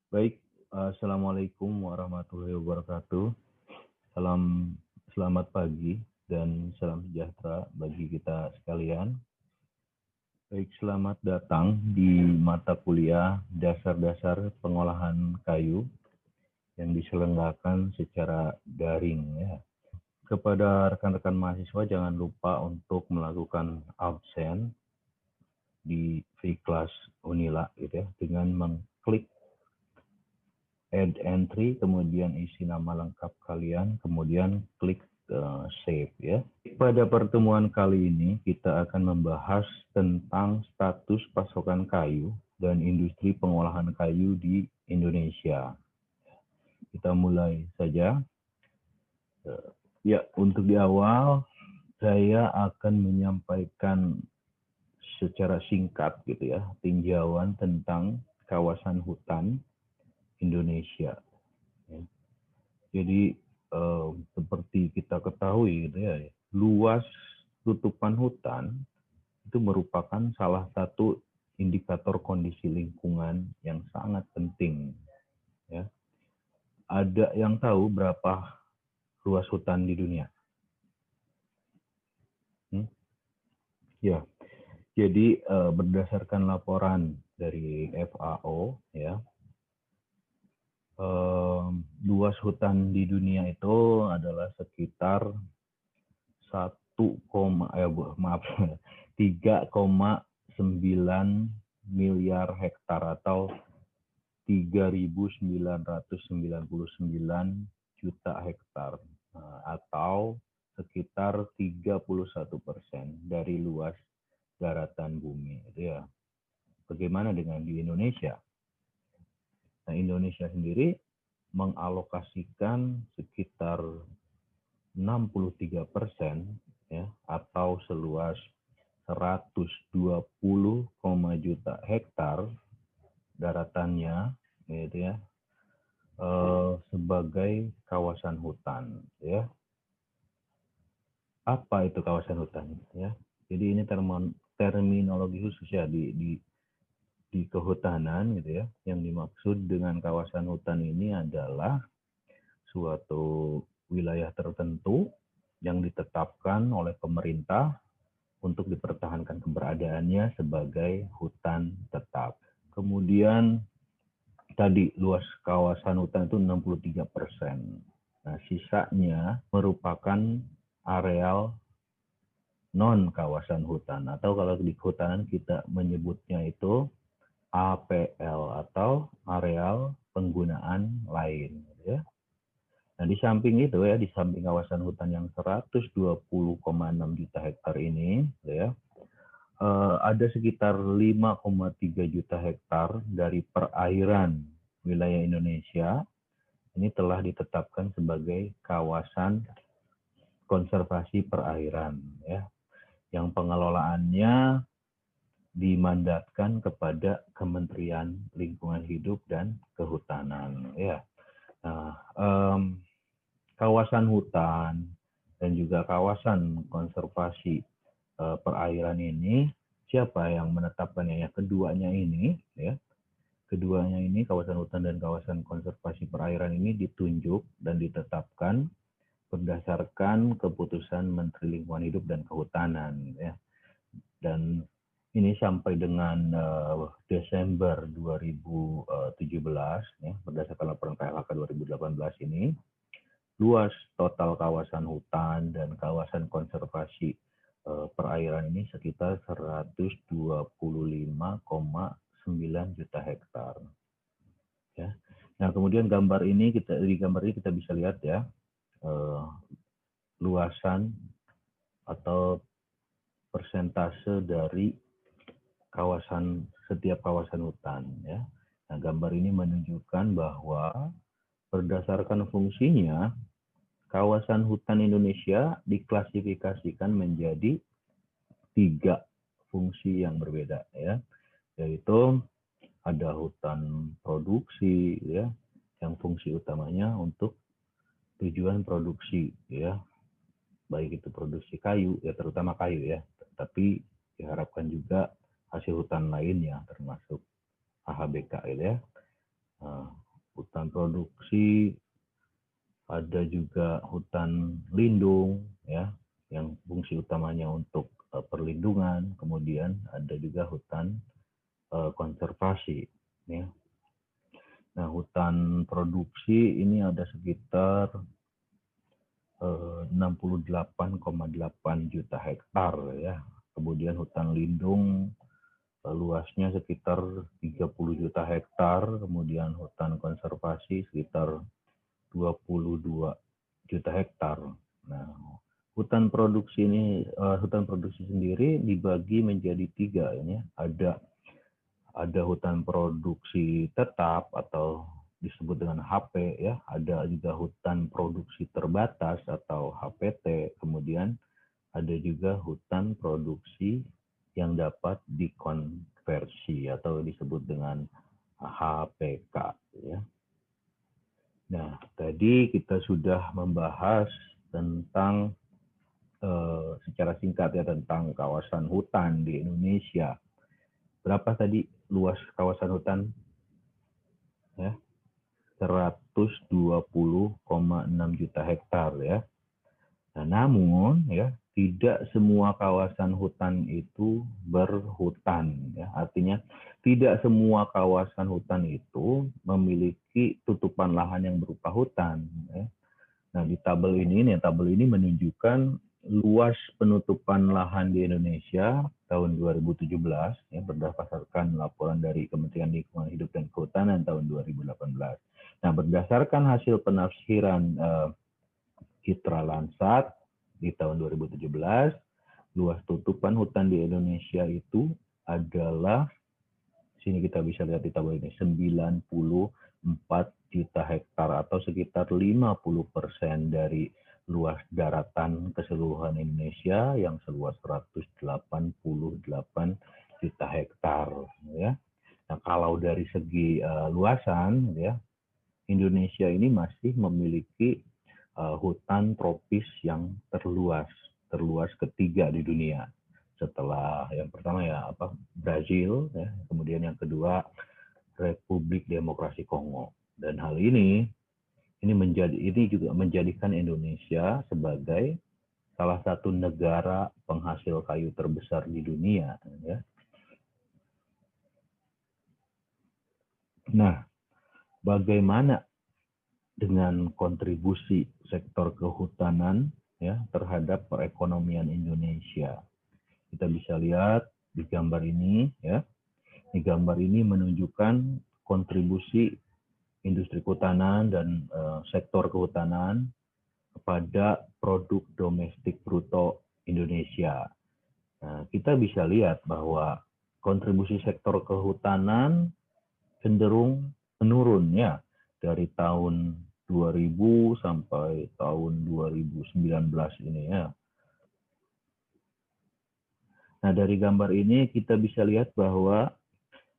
Baik, Assalamualaikum warahmatullahi wabarakatuh. Selamat pagi dan salam sejahtera bagi kita sekalian. Baik, selamat datang di mata kuliah dasar-dasar pengolahan kayu yang diselenggarakan secara daring ya. Kepada rekan-rekan mahasiswa jangan lupa untuk melakukan absen di free class Unila gitu ya dengan mengklik add entry, kemudian isi nama lengkap kalian, kemudian klik save ya. Pada pertemuan kali ini kita akan membahas tentang status pasokan kayu dan industri pengolahan kayu di Indonesia. Kita mulai saja. Ya, untuk di awal saya akan menyampaikan secara singkat gitu ya, tinjauan tentang kawasan hutan Indonesia. Jadi seperti kita ketahui gitu ya, luas tutupan hutan itu merupakan salah satu indikator kondisi lingkungan yang sangat penting. Ya. Ada yang tahu berapa luas hutan di dunia? Ya, jadi berdasarkan laporan dari FAO, ya, luas hutan di dunia itu adalah sekitar 3,9 miliar hektar atau 3.999 juta hektar atau sekitar 31% dari luas daratan bumi. Ya. Bagaimana dengan di Indonesia? Nah, Indonesia sendiri mengalokasikan sekitar 63% ya, atau seluas 120, juta hektar daratannya gitu ya, sebagai kawasan hutan ya. Apa itu kawasan hutan ya? Jadi ini terminologi khusus ya di kehutanan gitu ya. Yang dimaksud dengan kawasan hutan ini adalah suatu wilayah tertentu yang ditetapkan oleh pemerintah untuk dipertahankan keberadaannya sebagai hutan tetap. Kemudian tadi luas kawasan hutan itu 63%. Nah, sisanya merupakan areal non kawasan hutan atau kalau di kehutanan kita menyebutnya itu APL atau areal penggunaan lain ya. Nah, di samping itu ya, di samping kawasan hutan yang 120,6 juta hektar ini ya, ada sekitar 5,3 juta hektar dari perairan wilayah Indonesia ini telah ditetapkan sebagai kawasan konservasi perairan ya, yang pengelolaannya dimandatkan kepada Kementerian Lingkungan Hidup dan Kehutanan ya. Nah, kawasan hutan dan juga kawasan konservasi perairan ini siapa yang menetapkannya ya? Keduanya ini ya. Keduanya ini kawasan hutan dan kawasan konservasi perairan ini ditunjuk dan ditetapkan berdasarkan keputusan Menteri Lingkungan Hidup dan Kehutanan ya. Dan ini sampai dengan Desember 2017 ya, berdasarkan laporan KLHK 2018 ini luas total kawasan hutan dan kawasan konservasi perairan ini sekitar 125,9 juta hektar. Ya. Nah, kemudian di gambar ini kita bisa lihat ya luasan atau persentase dari setiap kawasan hutan ya. Nah, gambar ini menunjukkan bahwa berdasarkan fungsinya kawasan hutan Indonesia diklasifikasikan menjadi 3 fungsi yang berbeda ya, yaitu ada hutan produksi ya, yang fungsi utamanya untuk tujuan produksi ya, baik itu produksi kayu ya, terutama kayu ya, tapi diharapkan juga hasil hutan lainnya termasuk AHBK ya. hutan produksi, ada juga hutan lindung, ya, yang fungsi utamanya untuk perlindungan. Kemudian ada juga hutan konservasi, ya. Nah, hutan produksi ini ada sekitar 68,8 juta hektar, ya. Kemudian hutan lindung luasnya sekitar 30 juta hektar, kemudian hutan konservasi sekitar 22 juta hektar. Nah, hutan produksi sendiri dibagi menjadi tiga, ini ada hutan produksi tetap atau disebut dengan HP, ya, ada juga hutan produksi terbatas atau HPT, kemudian ada juga hutan produksi yang dapat dikonversi atau disebut dengan HPK, ya. Nah, tadi kita sudah membahas tentang secara singkat, ya, tentang kawasan hutan di Indonesia. Berapa tadi luas kawasan hutan? Ya, 120,6 juta hektar, ya. Nah, namun, ya, tidak semua kawasan hutan itu berhutan, ya. Artinya tidak semua kawasan hutan itu memiliki tutupan lahan yang berupa hutan, ya. Nah, di tabel ini menunjukkan luas penutupan lahan di Indonesia tahun 2017, ya, berdasarkan laporan dari Kementerian Lingkungan Hidup dan Kehutanan tahun 2018. Nah, berdasarkan hasil penafsiran Citra Lansat di tahun 2017, luas tutupan hutan di Indonesia itu adalah, sini kita bisa lihat di tabel ini, 94 juta hektar atau sekitar 50% dari luas daratan keseluruhan Indonesia yang seluas 188 juta hektar, ya. Nah, kalau dari segi luasan, ya, Indonesia ini masih memiliki hutan tropis yang terluas ketiga di dunia. Setelah yang pertama, ya, Brazil, ya, kemudian yang kedua Republik Demokrasi Kongo. Dan hal ini juga menjadikan Indonesia sebagai salah satu negara penghasil kayu terbesar di dunia, ya. Nah, bagaimana dengan kontribusi sektor kehutanan, ya, terhadap perekonomian Indonesia? Kita bisa lihat di gambar ini, ya. Di gambar ini menunjukkan kontribusi industri kehutanan dan sektor kehutanan kepada produk domestik bruto Indonesia. Nah, kita bisa lihat bahwa kontribusi sektor kehutanan cenderung menurun, ya, dari tahun 2000 sampai tahun 2019 ini, ya. Nah, dari gambar ini kita bisa lihat bahwa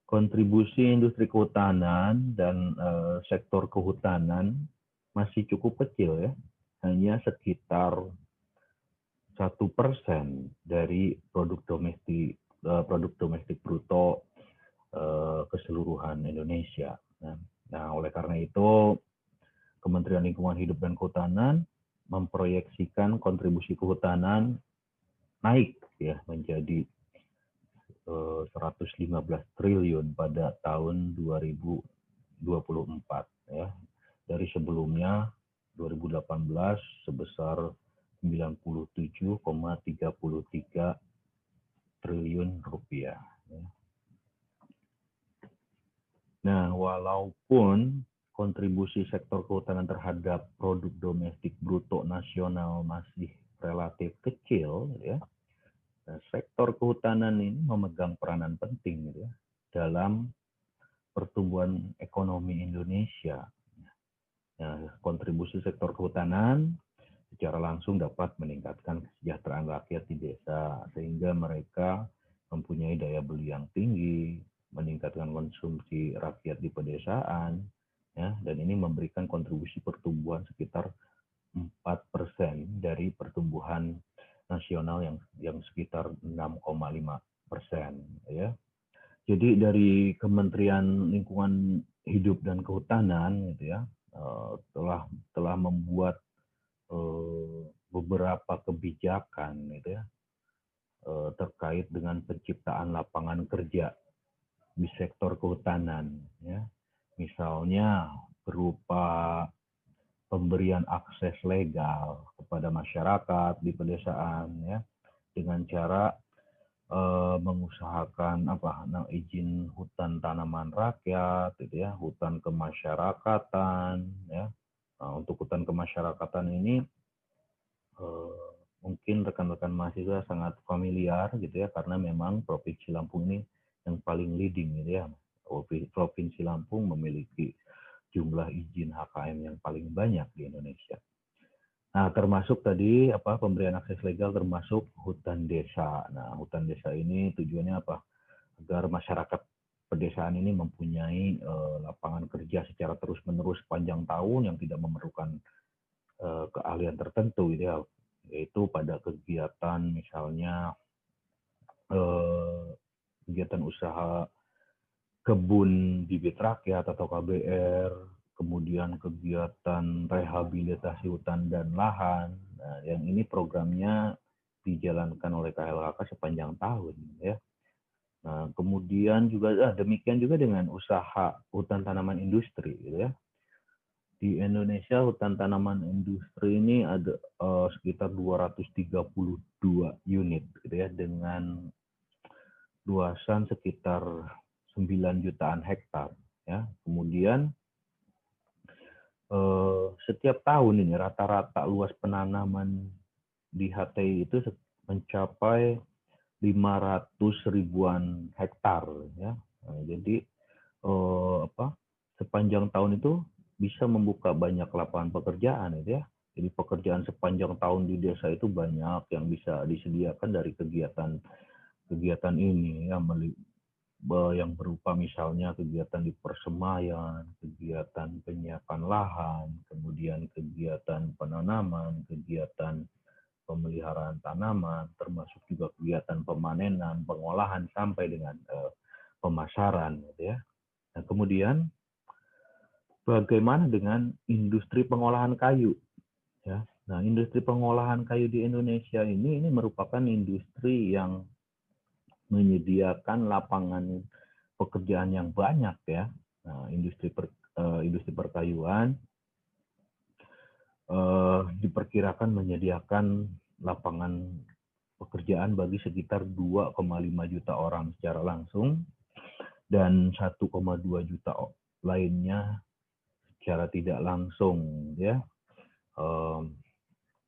kontribusi industri kehutanan dan sektor kehutanan masih cukup kecil, ya, hanya sekitar 1% dari produk domestik bruto keseluruhan Indonesia. Nah, oleh karena itu Kementerian Lingkungan Hidup dan Kehutanan memproyeksikan kontribusi kehutanan naik, ya, menjadi 115 triliun pada tahun 2024, ya. Dari sebelumnya 2018 sebesar 97,33 triliun rupiah, ya. Nah, walaupun kontribusi sektor kehutanan terhadap produk domestik bruto nasional masih relatif kecil, ya, sektor kehutanan ini memegang peranan penting, ya, dalam pertumbuhan ekonomi Indonesia. Nah, kontribusi sektor kehutanan secara langsung dapat meningkatkan kesejahteraan rakyat di desa, sehingga mereka mempunyai daya beli yang tinggi, meningkatkan konsumsi rakyat di pedesaan, ya, dan ini memberikan kontribusi pertumbuhan sekitar 4% dari pertumbuhan nasional yang sekitar 6,5%, ya. Jadi dari Kementerian Lingkungan Hidup dan Kehutanan gitu ya, telah membuat beberapa kebijakan gitu ya, terkait dengan penciptaan lapangan kerja di sektor kehutanan ya. Misalnya berupa pemberian akses legal kepada masyarakat di pedesaan ya, dengan cara mengusahakan izin hutan tanaman rakyat gitu ya, hutan kemasyarakatan ya. Nah, untuk hutan kemasyarakatan ini mungkin rekan-rekan mahasiswa sangat familiar gitu ya, karena memang Provinsi Lampung ini yang paling leading gitu ya. Provinsi Lampung memiliki jumlah izin HKM yang paling banyak di Indonesia. Nah, termasuk tadi pemberian akses legal termasuk hutan desa. Nah, hutan desa ini tujuannya apa? Agar masyarakat pedesaan ini mempunyai lapangan kerja secara terus-menerus sepanjang tahun yang tidak memerlukan keahlian tertentu gitu ya, yaitu pada kegiatan misalnya kegiatan usaha kebun bibit rakyat atau KBR, kemudian kegiatan rehabilitasi hutan dan lahan. Nah, yang ini programnya dijalankan oleh KLHK sepanjang tahun ya. Nah, kemudian juga demikian juga dengan usaha hutan tanaman industri gitu ya. Di Indonesia hutan tanaman industri ini ada sekitar 232 unit gitu ya, dengan luasan sekitar 9 jutaan hektar ya. Kemudian setiap tahun ini rata-rata luas penanaman di HTI itu mencapai 500 ribuan hektar ya. Nah, jadi sepanjang tahun itu bisa membuka banyak lapangan pekerjaan gitu ya. Jadi pekerjaan sepanjang tahun di desa itu banyak yang bisa disediakan dari kegiatan ini ya, yang berupa misalnya kegiatan di persemaian, kegiatan penyiapan lahan, kemudian kegiatan penanaman, kegiatan pemeliharaan tanaman, termasuk juga kegiatan pemanenan, pengolahan sampai dengan pemasaran gitu ya. Nah, kemudian bagaimana dengan industri pengolahan kayu ya? Nah, industri pengolahan kayu di Indonesia ini merupakan industri yang menyediakan lapangan pekerjaan yang banyak ya. Nah, industri perkayuan diperkirakan menyediakan lapangan pekerjaan bagi sekitar 2,5 juta orang secara langsung dan 1,2 juta lainnya secara tidak langsung ya.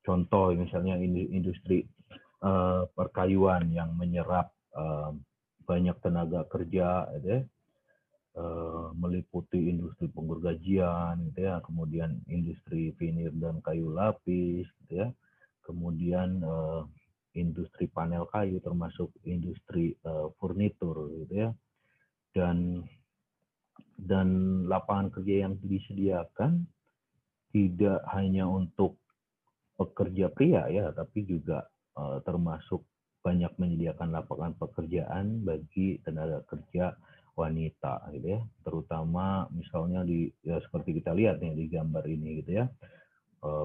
Contoh misalnya industri perkayuan yang menyerap banyak tenaga kerja ya, meliputi industri penggergajian gitu ya, kemudian industri vinir dan kayu lapis gitu ya, kemudian industri panel kayu termasuk industri furnitur gitu ya, dan lapangan kerja yang disediakan tidak hanya untuk pekerja pria ya, tapi juga termasuk banyak menyediakan lapangan pekerjaan bagi tenaga kerja wanita gitu ya, terutama misalnya seperti kita lihat nih di gambar ini gitu ya,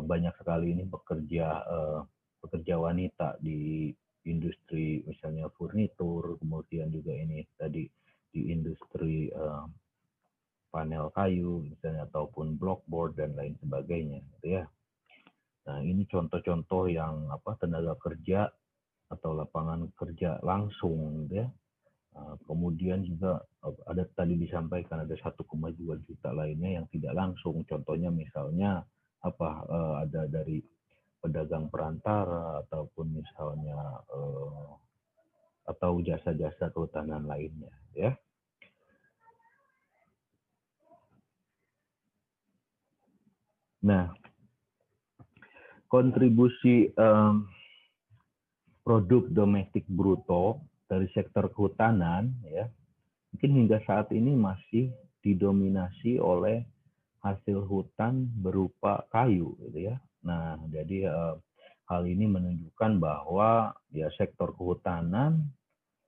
banyak sekali ini pekerja wanita di industri misalnya furnitur, kemudian juga ini tadi di industri panel kayu misalnya ataupun blockboard dan lain sebagainya gitu ya. Nah, ini contoh-contoh yang tenaga kerja atau lapangan kerja langsung gitu ya. Kemudian juga ada tadi disampaikan ada 1,2 juta lainnya yang tidak langsung. Contohnya misalnya ada dari pedagang perantara ataupun misalnya atau jasa-jasa kehutanan lainnya ya. Nah, kontribusi produk domestik bruto dari sektor kehutanan ya, mungkin hingga saat ini masih didominasi oleh hasil hutan berupa kayu gitu ya. Nah, jadi hal ini menunjukkan bahwa ya sektor kehutanan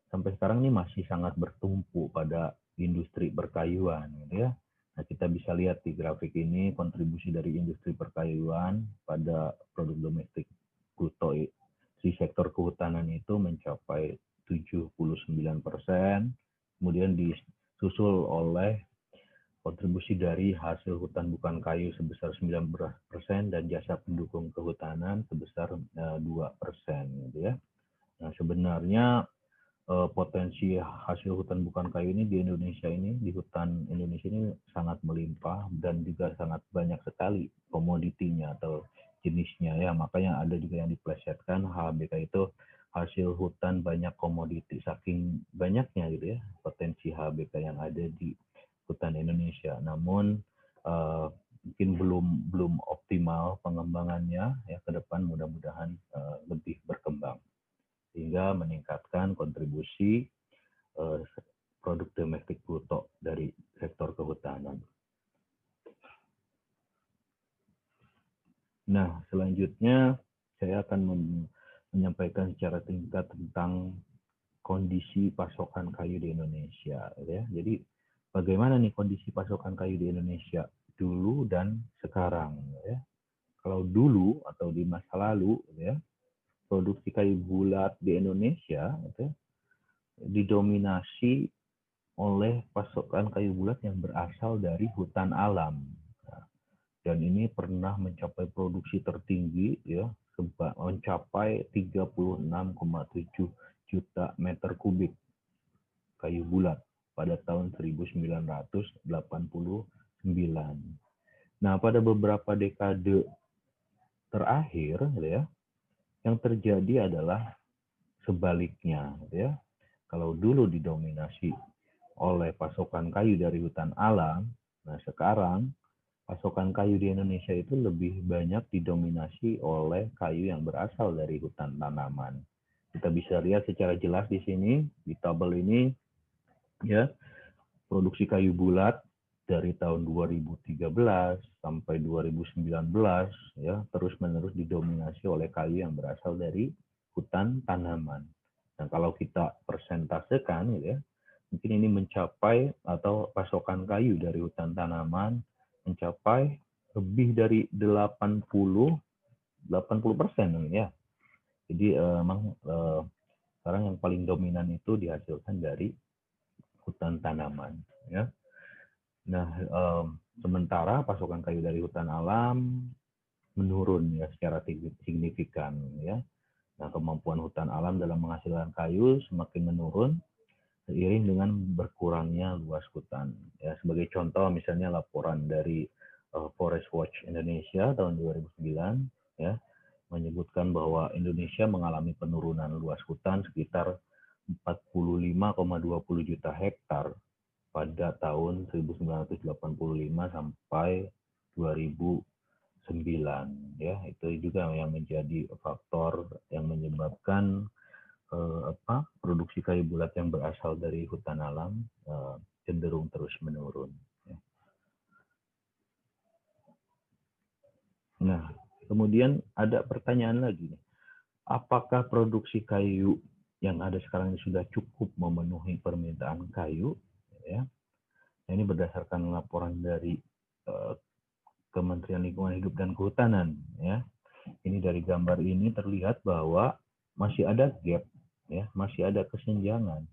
sampai sekarang ini masih sangat bertumpu pada industri perkayuan, gitu ya. Nah, kita bisa lihat di grafik ini kontribusi dari industri perkayuan pada produk domestik bruto di sektor kehutanan itu mencapai 79%, kemudian disusul oleh kontribusi dari hasil hutan bukan kayu sebesar 19% dan jasa pendukung kehutanan sebesar 2%, gitu ya. Nah, sebenarnya potensi hasil hutan bukan kayu ini di Indonesia ini, di hutan Indonesia ini sangat melimpah dan juga sangat banyak sekali komoditinya atau jenisnya ya. Makanya ada juga yang diplesetkan HBK itu hasil hutan banyak komoditi, saking banyaknya gitu ya potensi HBK yang ada di hutan Indonesia. Namun mungkin belum optimal pengembangannya ya, ke depan mudah-mudahan lebih berkembang sehingga meningkatkan kontribusi produk domestik bruto dari sektor kehutanan. Nah, selanjutnya saya akan menyampaikan secara singkat tentang kondisi pasokan kayu di Indonesia. Ya. Jadi, bagaimana nih kondisi pasokan kayu di Indonesia dulu dan sekarang? Ya. Kalau dulu atau di masa lalu, ya, produksi kayu bulat di Indonesia ya, didominasi oleh pasokan kayu bulat yang berasal dari hutan alam. Nah, dan ini pernah mencapai produksi tertinggi ya, mencapai 36,7 juta meter kubik kayu bulat pada tahun 1989. Nah, pada beberapa dekade terakhir ya, yang terjadi adalah sebaliknya ya. Kalau dulu didominasi oleh pasokan kayu dari hutan alam, nah sekarang pasokan kayu di Indonesia itu lebih banyak didominasi oleh kayu yang berasal dari hutan tanaman. Kita bisa lihat secara jelas di sini, di tabel ini, ya, produksi kayu bulat dari tahun 2013 sampai 2019, ya, terus-menerus didominasi oleh kayu yang berasal dari hutan tanaman. Nah, kalau kita persentasekan, gitu ya, mungkin ini mencapai atau pasokan kayu dari hutan tanaman mencapai lebih dari 80% ya. Jadi memang sekarang yang paling dominan itu dihasilkan dari hutan tanaman ya. Nah, sementara pasokan kayu dari hutan alam menurun ya secara signifikan ya. Nah, kemampuan hutan alam dalam menghasilkan kayu semakin menurun seiring dengan berkurangnya luas hutan. Ya, sebagai contoh misalnya laporan dari Forest Watch Indonesia tahun 2009 ya menyebutkan bahwa Indonesia mengalami penurunan luas hutan sekitar 45,20 juta hektar pada tahun 1985 sampai 2009 ya. Itu juga yang menjadi faktor yang menyebabkan produksi kayu bulat yang berasal dari hutan alam cenderung terus menurun. Nah, kemudian ada pertanyaan lagi nih. Apakah produksi kayu yang ada sekarang ini sudah cukup memenuhi permintaan kayu? Ya, ini berdasarkan laporan dari Kementerian Lingkungan Hidup dan Kehutanan. Ya, ini dari gambar ini terlihat bahwa masih ada gap, ya, masih ada kesenjangan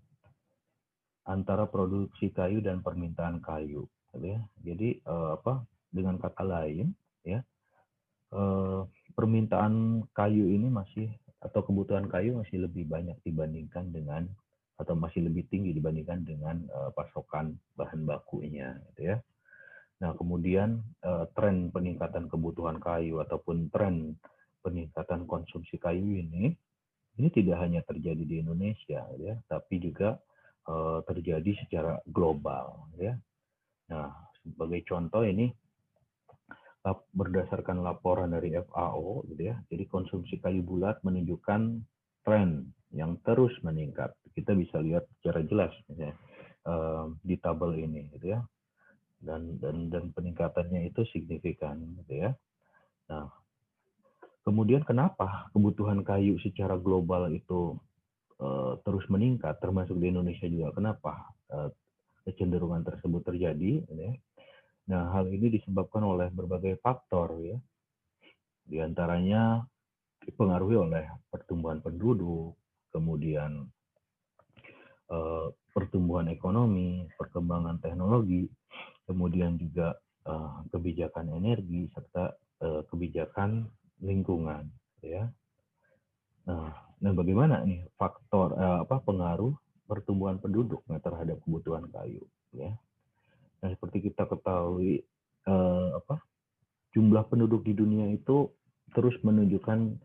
antara produksi kayu dan permintaan kayu. Ya. Jadi dengan kata lain, ya, permintaan kayu ini masih atau kebutuhan kayu masih lebih banyak dibandingkan dengan atau masih lebih tinggi dibandingkan dengan pasokan bahan bakunya, gitu ya. Nah, kemudian tren peningkatan kebutuhan kayu ataupun tren peningkatan konsumsi kayu ini tidak hanya terjadi di Indonesia, ya, tapi juga terjadi secara global, ya. Nah, sebagai contoh ini berdasarkan laporan dari FAO, gitu ya. Jadi konsumsi kayu bulat menunjukkan tren yang terus meningkat. Kita bisa lihat secara jelas, misalnya, di tabel ini, gitu ya. Dan peningkatannya itu signifikan, gitu ya. Nah, kemudian kenapa kebutuhan kayu secara global itu terus meningkat, termasuk di Indonesia juga. Kenapa kecenderungan tersebut terjadi? Ya? Nah, hal ini disebabkan oleh berbagai faktor, ya. Di antaranya dipengaruhi oleh pertumbuhan penduduk, kemudian pertumbuhan ekonomi, perkembangan teknologi, kemudian juga kebijakan energi serta kebijakan lingkungan, ya. Nah, bagaimana nih faktor pengaruh pertumbuhan penduduk terhadap kebutuhan kayu, ya. Nah, seperti kita ketahui jumlah penduduk di dunia itu terus menunjukkan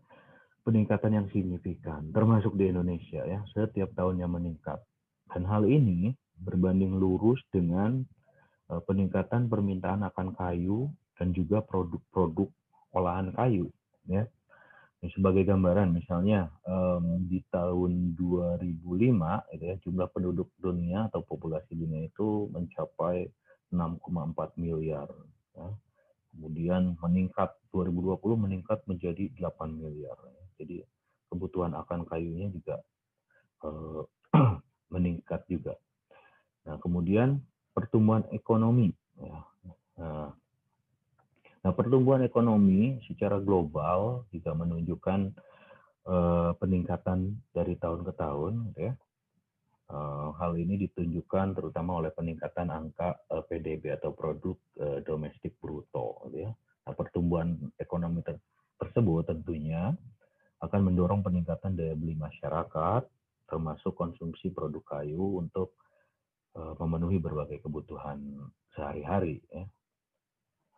peningkatan yang signifikan, termasuk di Indonesia, ya, setiap tahunnya meningkat. Dan hal ini berbanding lurus dengan peningkatan permintaan akan kayu dan juga produk-produk olahan kayu, ya. Sebagai gambaran, misalnya di tahun 2005, gitu ya, jumlah penduduk dunia atau populasi dunia itu mencapai 6,4 miliar. Ya. Kemudian meningkat 2020 meningkat menjadi 8 miliar. Ya. Jadi kebutuhan akan kayunya juga meningkat juga. Nah, kemudian pertumbuhan ekonomi. Ya. Nah, pertumbuhan ekonomi secara global juga menunjukkan peningkatan dari tahun ke tahun, ya. Hal ini ditunjukkan terutama oleh peningkatan angka PDB atau produk domestik bruto, ya. Nah, pertumbuhan ekonomi tersebut tentunya akan mendorong peningkatan daya beli masyarakat, termasuk konsumsi produk kayu untuk memenuhi berbagai kebutuhan sehari-hari, ya.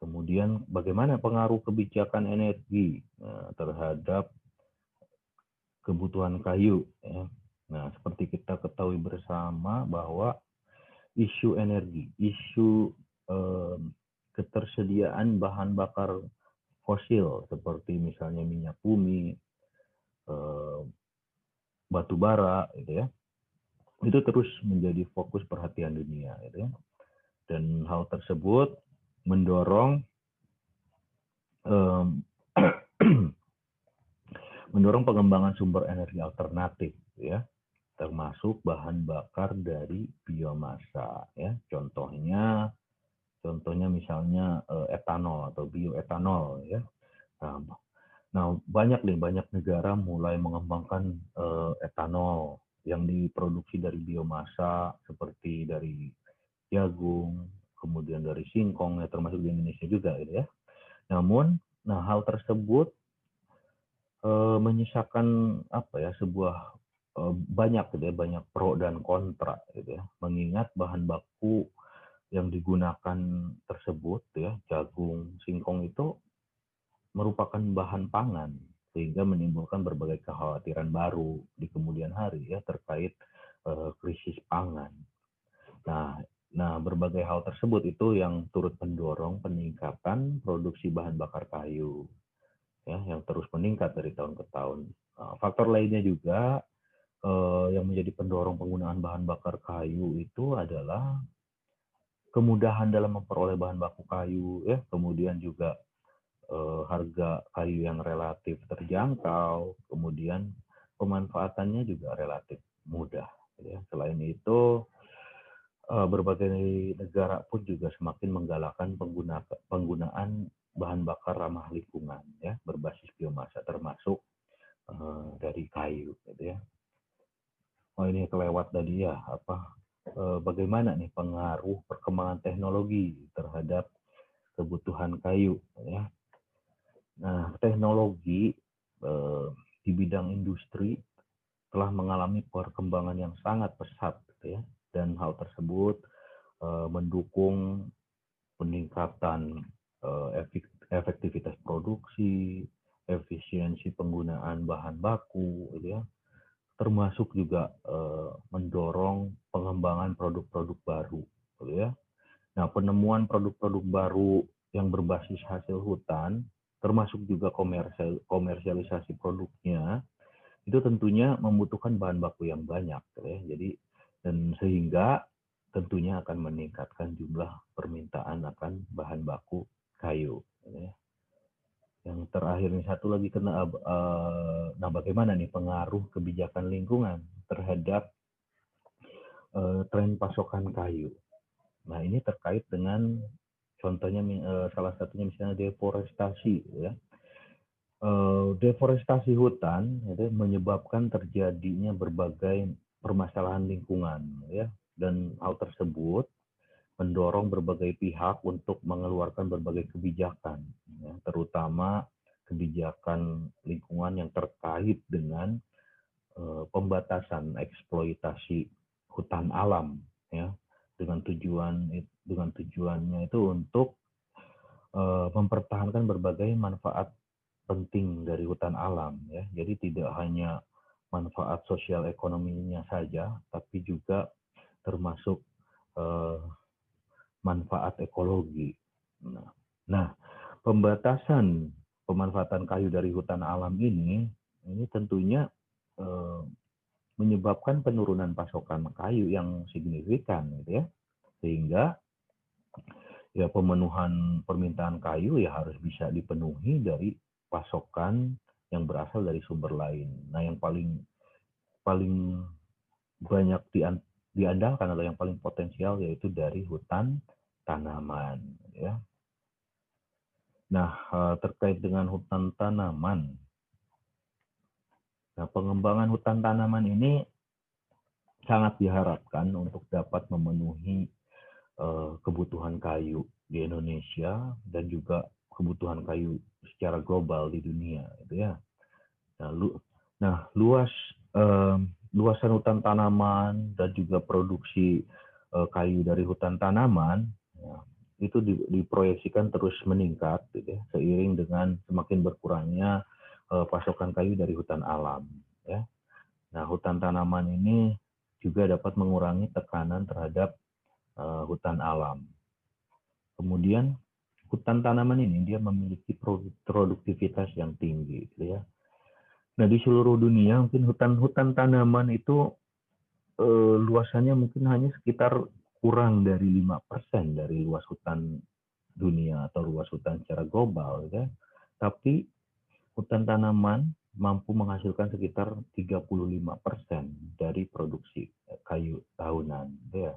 Kemudian bagaimana pengaruh kebijakan energi terhadap kebutuhan kayu, ya. Nah, seperti kita ketahui bersama bahwa isu energi, isu ketersediaan bahan bakar fosil seperti misalnya minyak bumi, batu bara, gitu ya, itu terus menjadi fokus perhatian dunia, gitu ya. Dan hal tersebut mendorong mendorong pengembangan sumber energi alternatif, ya, termasuk bahan bakar dari biomasa, ya. Contohnya misalnya etanol atau bioetanol, ya. Nah, banyak negara mulai mengembangkan etanol yang diproduksi dari biomasa seperti dari jagung, kemudian dari singkong, ya, termasuk di Indonesia juga, gitu ya. Namun, hal tersebut menyisakan sebuah banyak pro dan kontra, gitu ya. Mengingat bahan baku yang digunakan tersebut, ya, jagung, singkong itu merupakan bahan pangan sehingga menimbulkan berbagai kekhawatiran baru di kemudian hari, ya, terkait krisis pangan. Nah, berbagai hal tersebut itu yang turut mendorong peningkatan produksi bahan bakar kayu, ya, yang terus meningkat dari tahun ke tahun. Faktor lainnya juga yang menjadi pendorong penggunaan bahan bakar kayu itu adalah kemudahan dalam memperoleh bahan baku kayu, ya, kemudian juga harga kayu yang relatif terjangkau, kemudian pemanfaatannya juga relatif mudah, ya. Selain itu, berbagai negara pun juga semakin menggalakkan penggunaan bahan bakar ramah lingkungan, ya, berbasis biomasa, termasuk dari kayu, gitu ya. Oh, ini kelewat tadi, ya, bagaimana nih pengaruh perkembangan teknologi terhadap kebutuhan kayu, ya. Nah, teknologi di bidang industri telah mengalami perkembangan yang sangat pesat, gitu ya. Dan hal tersebut mendukung peningkatan efektivitas produksi, efisiensi penggunaan bahan baku, gitu ya. Termasuk juga mendorong pengembangan produk-produk baru, gitu ya. Nah, penemuan produk-produk baru yang berbasis hasil hutan, termasuk juga komersialisasi produknya, itu tentunya membutuhkan bahan baku yang banyak, gitu ya. Jadi, dan sehingga tentunya akan meningkatkan jumlah permintaan akan bahan baku kayu, gitu ya. Yang terakhir nih satu lagi kena nah bagaimana nih pengaruh kebijakan lingkungan terhadap tren pasokan kayu. Nah ini terkait dengan contohnya salah satunya misalnya deforestasi ya. Deforestasi hutan itu menyebabkan terjadinya berbagai permasalahan lingkungan ya, dan hal tersebut mendorong berbagai pihak untuk mengeluarkan berbagai kebijakan ya, terutama kebijakan lingkungan yang terkait dengan pembatasan eksploitasi hutan alam ya, dengan tujuannya itu untuk mempertahankan berbagai manfaat penting dari hutan alam ya. Jadi tidak hanya manfaat sosial ekonominya saja, tapi juga termasuk manfaat ekologi. Nah, pembatasan pemanfaatan kayu dari hutan alam ini tentunya menyebabkan penurunan pasokan kayu yang signifikan, gitu ya, sehingga ya pemenuhan permintaan kayu ya harus bisa dipenuhi dari pasokan yang berasal dari sumber lain. Nah, yang paling banyak diandalkan atau yang paling potensial yaitu dari hutan tanaman, ya. Nah, terkait dengan hutan tanaman, nah pengembangan hutan tanaman ini sangat diharapkan untuk dapat memenuhi kebutuhan kayu di Indonesia dan juga kebutuhan kayu secara global di dunia, gitu ya. Nah, luasan hutan tanaman dan juga produksi kayu dari hutan tanaman ya, itu diproyeksikan terus meningkat, gitu ya, seiring dengan semakin berkurangnya pasokan kayu dari hutan alam. Ya. Nah, hutan tanaman ini juga dapat mengurangi tekanan terhadap hutan alam. Kemudian hutan tanaman ini dia memiliki produktivitas yang tinggi, gitu ya. Nah, di seluruh dunia mungkin hutan tanaman itu luasannya mungkin hanya sekitar kurang dari 5% dari luas hutan dunia atau luas hutan secara global, ya. Tapi hutan tanaman mampu menghasilkan sekitar 35% dari produksi kayu tahunan, ya.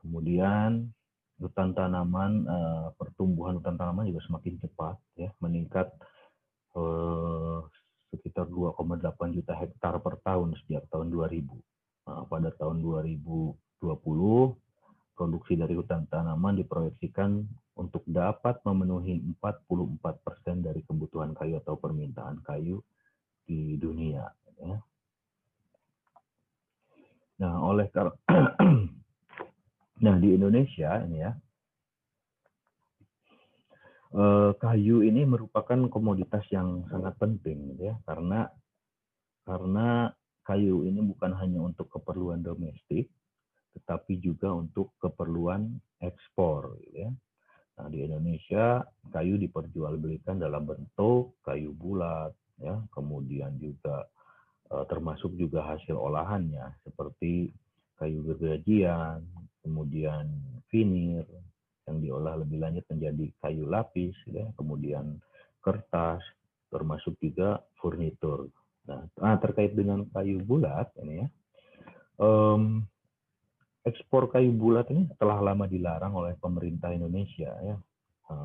Kemudian hutan tanaman, pertumbuhan hutan tanaman juga semakin cepat, ya, meningkat sekitar 2,8 juta hektar per tahun sejak tahun 2000. Nah, pada tahun 2020, produksi dari hutan tanaman diproyeksikan untuk dapat memenuhi 44% dari kebutuhan kayu atau permintaan kayu di dunia. Ya. Nah, nah di Indonesia ini ya, kayu ini merupakan komoditas yang sangat penting, ya, karena kayu ini bukan hanya untuk keperluan domestik, tetapi juga untuk keperluan ekspor, ya. Nah, di Indonesia kayu diperjualbelikan dalam bentuk kayu bulat, ya, kemudian juga termasuk juga hasil olahannya seperti kayu gergajian, kemudian vinir yang diolah lebih lanjut menjadi kayu lapis, ya, kemudian kertas, termasuk juga furnitur. Nah, terkait dengan kayu bulat ini ya, ekspor kayu bulat ini telah lama dilarang oleh pemerintah Indonesia, ya.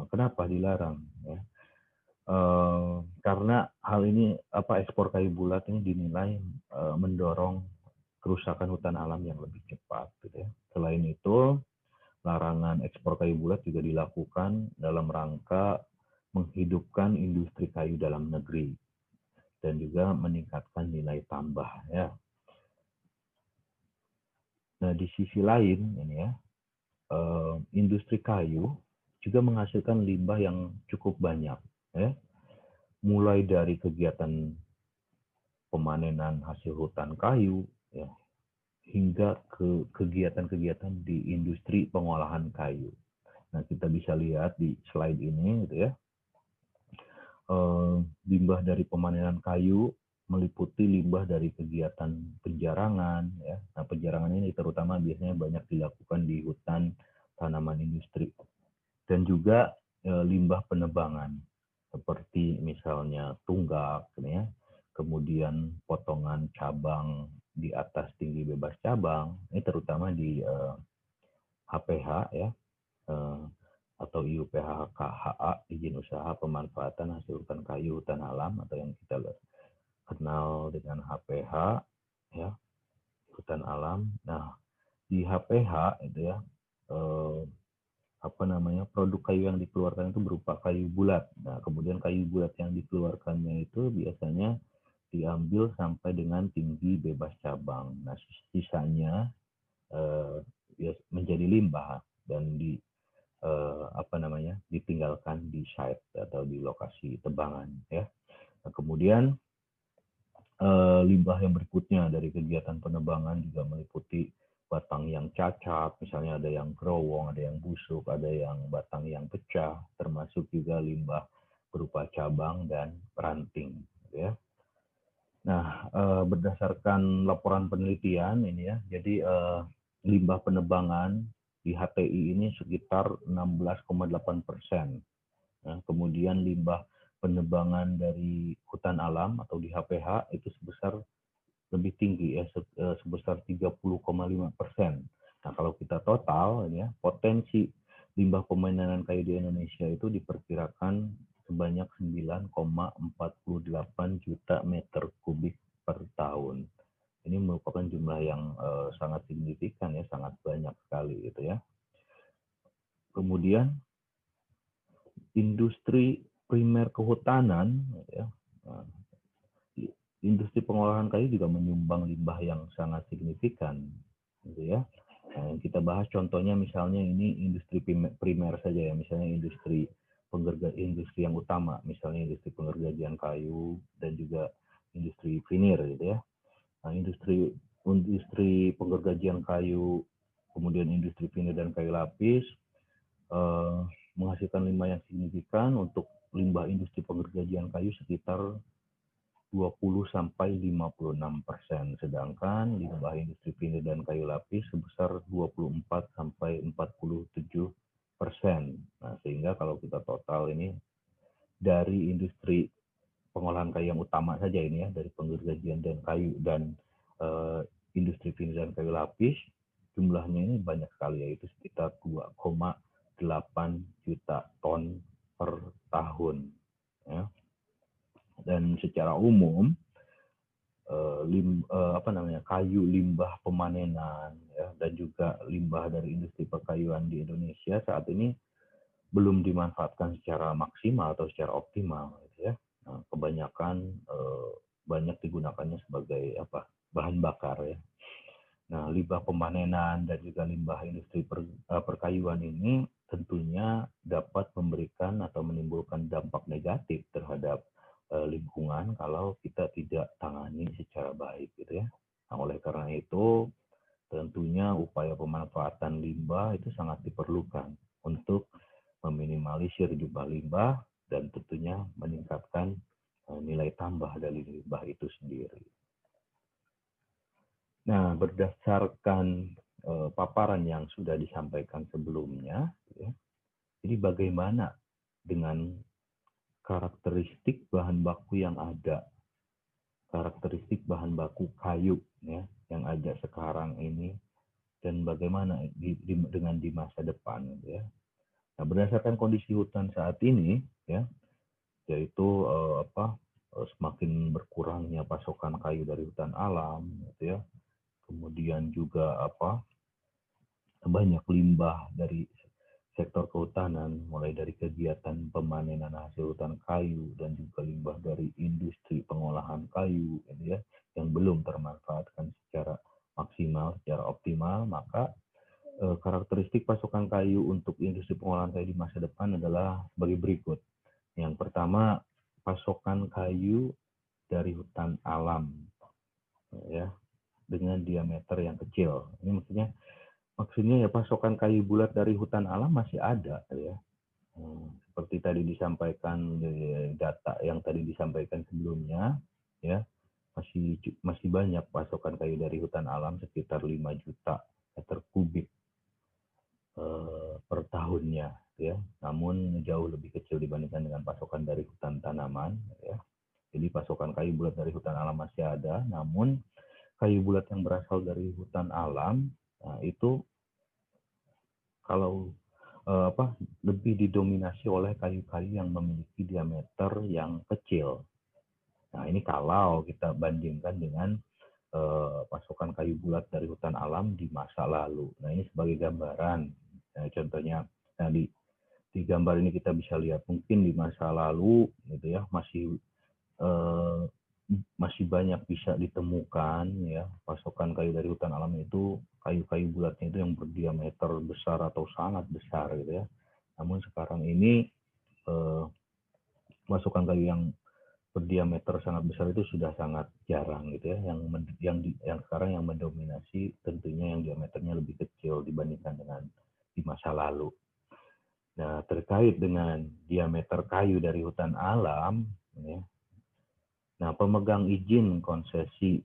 Kenapa dilarang? Ya? Karena hal ini ekspor kayu bulat ini dinilai mendorong kerusakan hutan alam yang lebih cepat, gitu ya. Selain itu, larangan ekspor kayu bulat juga dilakukan dalam rangka menghidupkan industri kayu dalam negeri dan juga meningkatkan nilai tambah, ya. Nah, di sisi lain ini ya, industri kayu juga menghasilkan limbah yang cukup banyak, ya. Mulai dari kegiatan pemanenan hasil hutan kayu, ya, hingga ke kegiatan-kegiatan di industri pengolahan kayu. Nah, kita bisa lihat di slide ini, gitu ya. Limbah dari pemanenan kayu meliputi limbah dari kegiatan penjarangan, ya. Nah, penjarangan ini terutama biasanya banyak dilakukan di hutan tanaman industri dan juga limbah penebangan. seperti misalnya tunggak, ya, kemudian potongan cabang di atas tinggi bebas cabang, ini terutama di HPH ya, atau IUPHKHA, izin usaha pemanfaatan hasil hutan kayu hutan alam, atau yang kita kenal dengan HPH ya, hutan alam. Nah, di HPH itu ya, produk kayu yang dikeluarkan itu berupa kayu bulat. Nah, kemudian kayu bulat yang dikeluarkannya itu biasanya diambil sampai dengan tinggi bebas cabang. Nah, sisanya menjadi limbah dan ditinggalkan di site atau di lokasi tebangan ya. Nah, kemudian limbah yang berikutnya dari kegiatan penebangan juga meliputi batang yang cacat, misalnya ada yang gerowong, ada yang busuk, ada yang batang yang pecah, termasuk juga limbah berupa cabang dan ranting. Ya. Nah, berdasarkan laporan penelitian ini ya, jadi limbah penebangan di HTI ini sekitar 16,8%. Nah, kemudian limbah penebangan dari hutan alam atau di HPH itu sebesar lebih tinggi ya, sebesar 30,5%. Nah, kalau kita total ya, potensi limbah pemanenan kayu di Indonesia itu diperkirakan sebanyak 9,48 juta meter kubik per tahun. Ini merupakan jumlah yang sangat signifikan ya, sangat banyak sekali gitu ya. Kemudian industri primer kehutanan ya, industri pengolahan kayu juga menyumbang limbah yang sangat signifikan gitu ya. Nah, yang kita bahas contohnya misalnya ini industri primer saja ya, misalnya industri yang utama, misalnya industri penggergajian kayu dan juga industri finir gitu ya. Nah, industri penggergajian kayu, kemudian industri finir dan kayu lapis menghasilkan limbah yang signifikan. Untuk limbah industri penggergajian kayu sekitar 20-56%, sedangkan limbah industri finir dan kayu lapis sebesar 24-47%. Nah, sehingga kalau kita total ini dari industri pengolahan kayu yang utama saja ini ya, dari penggergajian dan kayu dan industri finir dan kayu lapis, jumlahnya ini banyak sekali, yaitu sekitar 2,8 juta ton per tahun. Ya. Dan secara umum kayu limbah pemanenan ya, dan juga limbah dari industri perkayuan di Indonesia saat ini belum dimanfaatkan secara maksimal atau secara optimal gitu ya. Nah, kebanyakan banyak digunakannya sebagai bahan bakar ya. Nah, limbah pemanenan dan juga limbah industri perkayuan ini tentunya dapat memberikan atau menimbulkan dampak negatif terhadap lingkungan kalau kita tidak tangani secara baik gitu ya. Nah, oleh karena itu tentunya upaya pemanfaatan limbah itu sangat diperlukan untuk meminimalisir jumlah limbah dan tentunya meningkatkan nilai tambah dari limbah itu sendiri. Nah, berdasarkan paparan yang sudah disampaikan sebelumnya, ya, jadi bagaimana dengan karakteristik bahan baku yang ada, karakteristik bahan baku kayu ya, yang ada sekarang ini, dan bagaimana dengan di masa depan, ya. Nah, berdasarkan kondisi hutan saat ini, ya, yaitu semakin berkurangnya pasokan kayu dari hutan alam, gitu ya. Kemudian juga banyak limbah dari sektor kehutanan, mulai dari kegiatan pemanenan hasil hutan kayu dan juga limbah dari industri pengolahan kayu, gitu ya, yang belum termanfaatkan secara maksimal, secara optimal. Maka karakteristik pasokan kayu untuk industri pengolahan kayu di masa depan adalah sebagai berikut. Yang pertama, pasokan kayu dari hutan alam, ya, dengan diameter yang kecil. Ini maksudnya ya pasokan kayu bulat dari hutan alam masih ada ya. Seperti tadi disampaikan data yang tadi disampaikan sebelumnya ya, masih banyak pasokan kayu dari hutan alam sekitar 5 juta meter kubik per tahunnya, ya. Namun jauh lebih kecil dibandingkan dengan pasokan dari hutan tanaman, ya. Jadi pasokan kayu bulat dari hutan alam masih ada, namun kayu bulat yang berasal dari hutan alam, nah itu kalau lebih didominasi oleh kayu-kayu yang memiliki diameter yang kecil. Nah, ini kalau kita bandingkan dengan pasokan kayu bulat dari hutan alam di masa lalu. Nah, ini sebagai gambaran. Nah, contohnya, nah di gambar ini kita bisa lihat mungkin di masa lalu, gitu ya, masih banyak bisa ditemukan ya pasokan kayu dari hutan alam itu kayu-kayu bulatnya itu yang berdiameter besar atau sangat besar gitu ya. Namun sekarang ini pasokan kayu yang berdiameter sangat besar itu sudah sangat jarang gitu ya. Yang sekarang yang mendominasi tentunya yang diameternya lebih kecil dibandingkan dengan di masa lalu. Nah, terkait dengan diameter kayu dari hutan alam ya. Nah, pemegang izin konsesi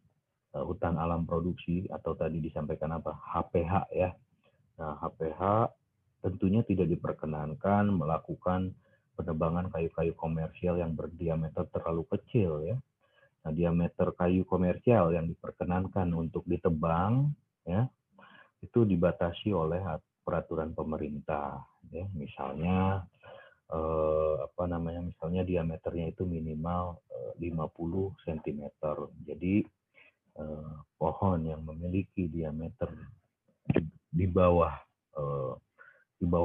hutan alam produksi atau tadi disampaikan apa HPH ya. Nah, HPH tentunya tidak diperkenankan melakukan penebangan kayu-kayu komersial yang berdiameter terlalu kecil ya. Nah, diameter kayu komersial yang diperkenankan untuk ditebang ya itu dibatasi oleh peraturan pemerintah ya. Misalnya misalnya diameternya itu minimal 50 cm. Jadi pohon yang memiliki diameter di bawah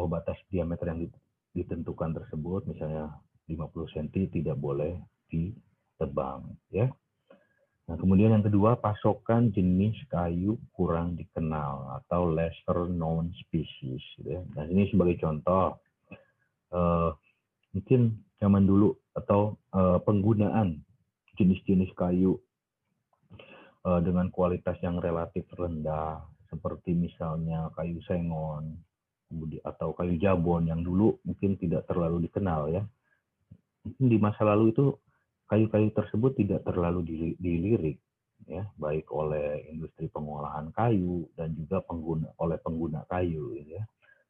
batas diameter yang ditentukan tersebut, misalnya 50 cm, tidak boleh ditebang ya. Nah, kemudian yang kedua, pasokan jenis kayu kurang dikenal atau lesser known species ya. Nah, ini sebagai contoh mungkin zaman dulu atau penggunaan jenis-jenis kayu dengan kualitas yang relatif rendah seperti misalnya kayu sengon atau kayu jabon yang dulu mungkin tidak terlalu dikenal ya. Mungkin di masa lalu itu kayu-kayu tersebut tidak terlalu dilirik ya, baik oleh industri pengolahan kayu dan juga oleh pengguna kayu ya.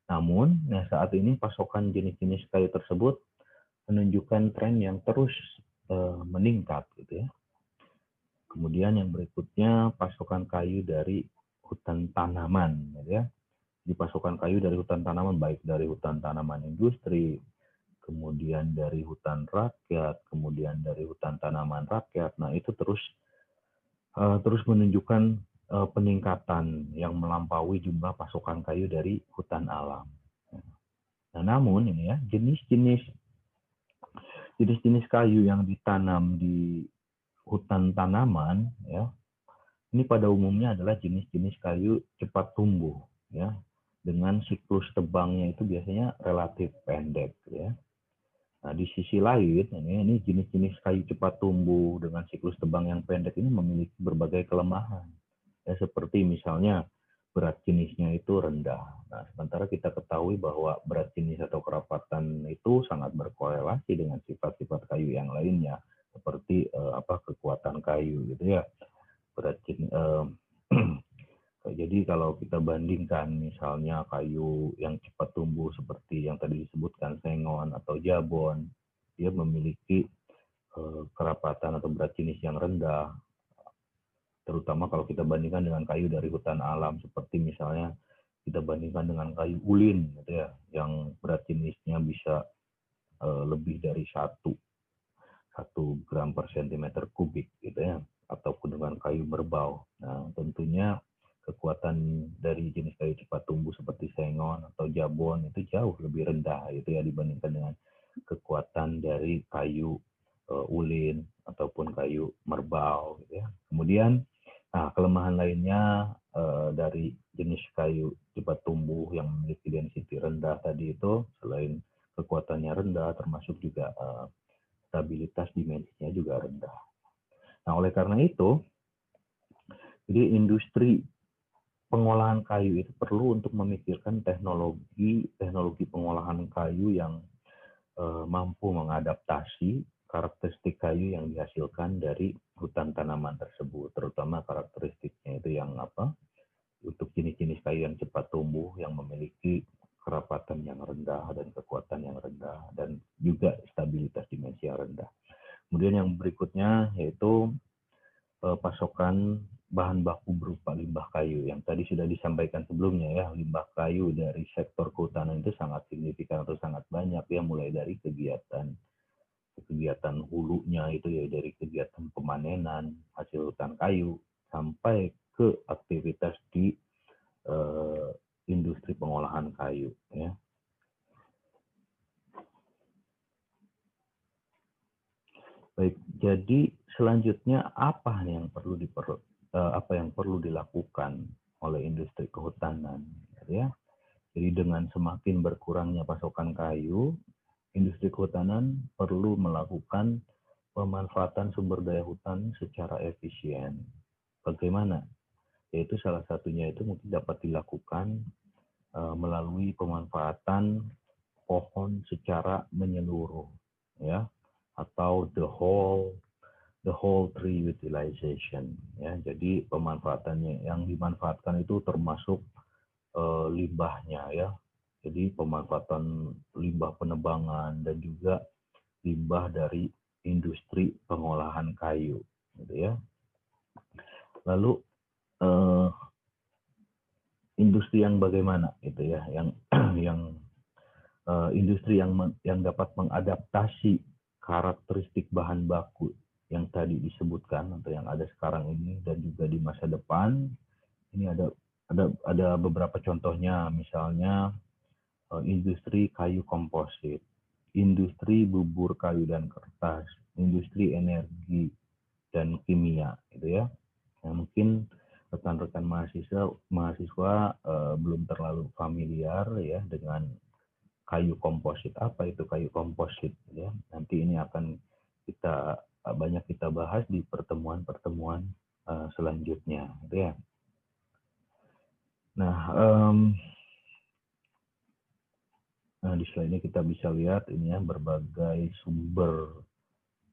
Namun, saat ini pasokan jenis-jenis kayu tersebut menunjukkan tren yang terus meningkat gitu ya. Kemudian yang berikutnya pasokan kayu dari hutan tanaman gitu ya. Di pasokan kayu dari hutan tanaman baik dari hutan tanaman industri, kemudian dari hutan rakyat, kemudian dari hutan tanaman rakyat. Nah, itu terus menunjukkan peningkatan yang melampaui jumlah pasokan kayu dari hutan alam. Nah, namun ini ya, jenis-jenis kayu yang ditanam di hutan tanaman ya, ini pada umumnya adalah jenis-jenis kayu cepat tumbuh ya, dengan siklus tebangnya itu biasanya relatif pendek ya. Nah, di sisi lain ini jenis-jenis kayu cepat tumbuh dengan siklus tebang yang pendek ini memiliki berbagai kelemahan ya, seperti misalnya berat jenisnya itu rendah. Nah, sementara kita ketahui bahwa berat jenis atau kerapatan itu sangat berkorelasi dengan sifat-sifat kayu yang lainnya, seperti kekuatan kayu gitu ya. Berat jenis, jadi kalau kita bandingkan misalnya kayu yang cepat tumbuh seperti yang tadi disebutkan sengon atau jabon, dia memiliki kerapatan atau berat jenis yang rendah, terutama kalau kita bandingkan dengan kayu dari hutan alam seperti misalnya kita bandingkan dengan kayu ulin gitu ya, yang berat jenisnya bisa lebih dari 1 gram per sentimeter kubik gitu ya, ataupun dengan kayu merbau. Nah, tentunya kekuatan dari jenis kayu cepat tumbuh seperti sengon atau jabon itu jauh lebih rendah gitu ya dibandingkan dengan kekuatan dari kayu ulin ataupun kayu merbau gitu ya. Kemudian kelemahan lainnya dari jenis kayu cepat tumbuh yang memiliki density rendah tadi itu, selain kekuatannya rendah, termasuk juga stabilitas dimensinya juga rendah. Nah, oleh karena itu, jadi industri pengolahan kayu itu perlu untuk memikirkan teknologi pengolahan kayu yang mampu mengadaptasi karakteristik kayu yang dihasilkan dari hutan tanaman tersebut, terutama karakteristiknya itu yang untuk jenis-jenis kayu yang cepat tumbuh yang memiliki kerapatan yang rendah dan kekuatan yang rendah, dan juga stabilitas dimensi yang rendah. Kemudian yang berikutnya yaitu pasokan bahan baku berupa limbah kayu yang tadi sudah disampaikan sebelumnya ya. Limbah kayu dari sektor kehutanan itu sangat signifikan atau sangat banyak ya, mulai dari kegiatan hulunya itu ya, dari kegiatan pemanenan hasil hutan kayu sampai ke aktivitas di industri pengolahan kayu ya. Baik, jadi selanjutnya apa yang perlu dilakukan oleh industri kehutanan ya. Jadi dengan semakin berkurangnya pasokan kayu, industri kehutanan perlu melakukan pemanfaatan sumber daya hutan secara efisien. Bagaimana? Yaitu salah satunya itu mungkin dapat dilakukan melalui pemanfaatan pohon secara menyeluruh ya, atau the whole tree utilization ya. Jadi pemanfaatannya yang dimanfaatkan itu termasuk limbahnya ya. Jadi pemanfaatan limbah penebangan dan juga limbah dari industri pengolahan kayu gitu ya. Lalu industri yang bagaimana gitu ya, yang industri yang dapat mengadaptasi karakteristik bahan baku yang tadi disebutkan atau yang ada sekarang ini dan juga di masa depan. Ini ada beberapa contohnya, misalnya industri kayu komposit, industri bubur kayu dan kertas, industri energi dan kimia gitu ya. Yang mungkin rekan-rekan mahasiswa belum terlalu familiar ya dengan kayu komposit. Apa itu kayu komposit ya? Nanti ini akan banyak kita bahas di pertemuan-pertemuan selanjutnya gitu ya. Nah, di slide ini kita bisa lihat ini ya, berbagai sumber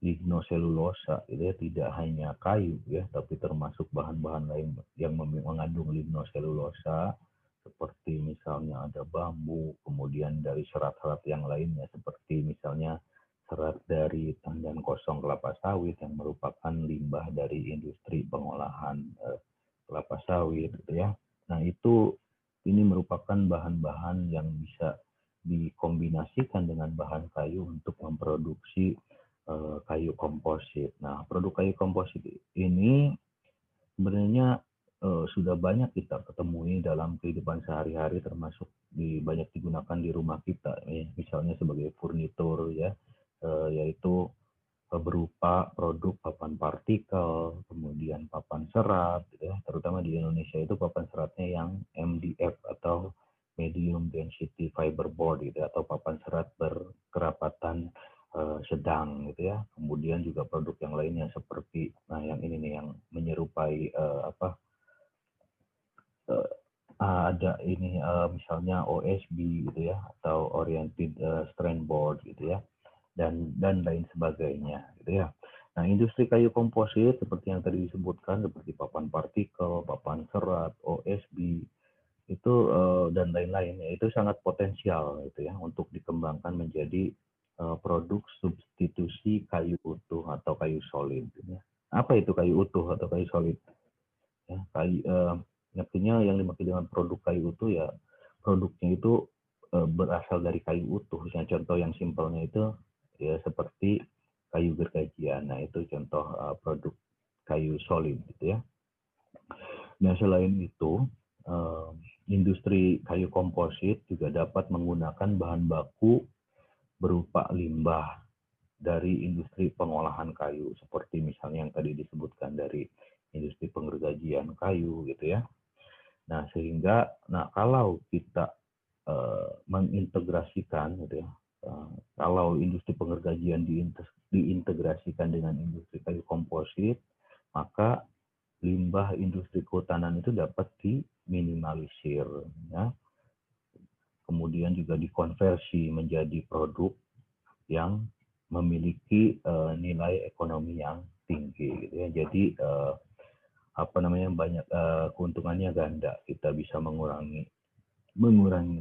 lignoselulosa itu ya, tidak hanya kayu ya, tapi termasuk bahan-bahan lain yang mengandung lignoselulosa, seperti misalnya ada bambu, kemudian dari serat-serat yang lainnya seperti misalnya serat dari tandan kosong kelapa sawit yang merupakan limbah dari industri pengolahan kelapa sawit gitu ya. Nah, ini merupakan bahan-bahan yang bisa dikombinasikan dengan bahan kayu untuk memproduksi kayu komposit. Nah, produk kayu komposit ini sebenarnya sudah banyak kita ketemui dalam kehidupan sehari-hari, termasuk banyak digunakan di rumah kita, ya. Misalnya sebagai furnitur ya, yaitu berupa produk papan partikel, kemudian papan serat, gitu ya. Terutama di Indonesia itu papan seratnya yang MDF atau medium density fiberboard gitu, atau papan serat berkerapatan sedang gitu ya. Kemudian juga produk yang lainnya seperti yang ini nih yang menyerupai ada ini misalnya OSB gitu ya, atau oriented strand board gitu ya, dan lain sebagainya gitu ya. Nah, industri kayu komposit seperti yang tadi disebutkan seperti papan partikel, papan serat, OSB itu dan lain-lain ya, itu sangat potensial gitu ya untuk dikembangkan menjadi produk substitusi kayu utuh atau kayu solid gitu ya. Apa itu kayu utuh atau kayu solid? Ya, artinya yang dimaksud dengan produk kayu utuh ya produknya itu berasal dari kayu utuh. Misalnya contoh yang simpelnya itu ya seperti kayu gergajian. Nah, itu contoh produk kayu solid gitu ya. Nah, selain itu industri kayu komposit juga dapat menggunakan bahan baku berupa limbah dari industri pengolahan kayu, seperti misalnya yang tadi disebutkan dari industri penggergajian kayu gitu ya. Nah, kalau kita mengintegrasikan gitu ya, kalau industri penggergajian diintegrasikan dengan industri kayu komposit, maka limbah industri kehutanan itu dapat diminimalisir ya. Kemudian juga dikonversi menjadi produk yang memiliki nilai ekonomi yang tinggi gitu ya. Jadi banyak keuntungannya ganda. Kita bisa mengurangi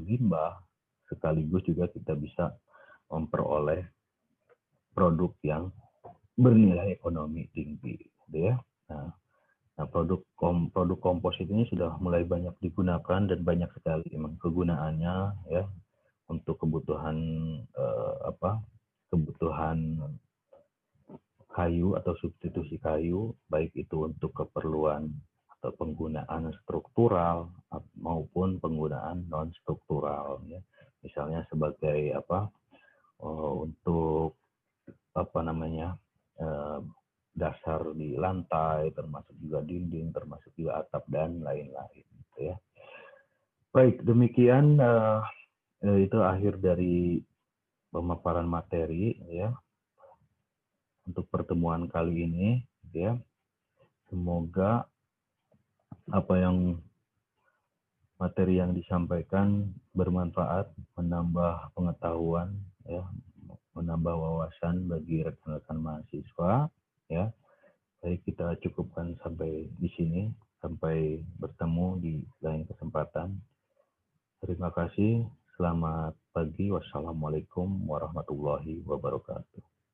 limbah, sekaligus juga kita bisa memperoleh produk yang bernilai ekonomi tinggi, gitu ya. Nah, produk komposit ini sudah mulai banyak digunakan dan banyak sekali memang kegunaannya ya untuk kebutuhan kebutuhan kayu atau substitusi kayu, baik itu untuk keperluan atau penggunaan struktural maupun penggunaan non struktural ya. Misalnya sebagai untuk dasar di lantai, termasuk juga dinding, termasuk juga atap dan lain-lain gitu ya. Baik, demikian itu akhir dari pemaparan materi ya untuk pertemuan kali ini ya. Semoga materi yang disampaikan bermanfaat, menambah pengetahuan ya, menambah wawasan bagi rekan-rekan mahasiswa ya. Baik, kita cukupkan sampai di sini. Sampai bertemu di lain kesempatan. Terima kasih. Selamat pagi. Wassalamualaikum warahmatullahi wabarakatuh.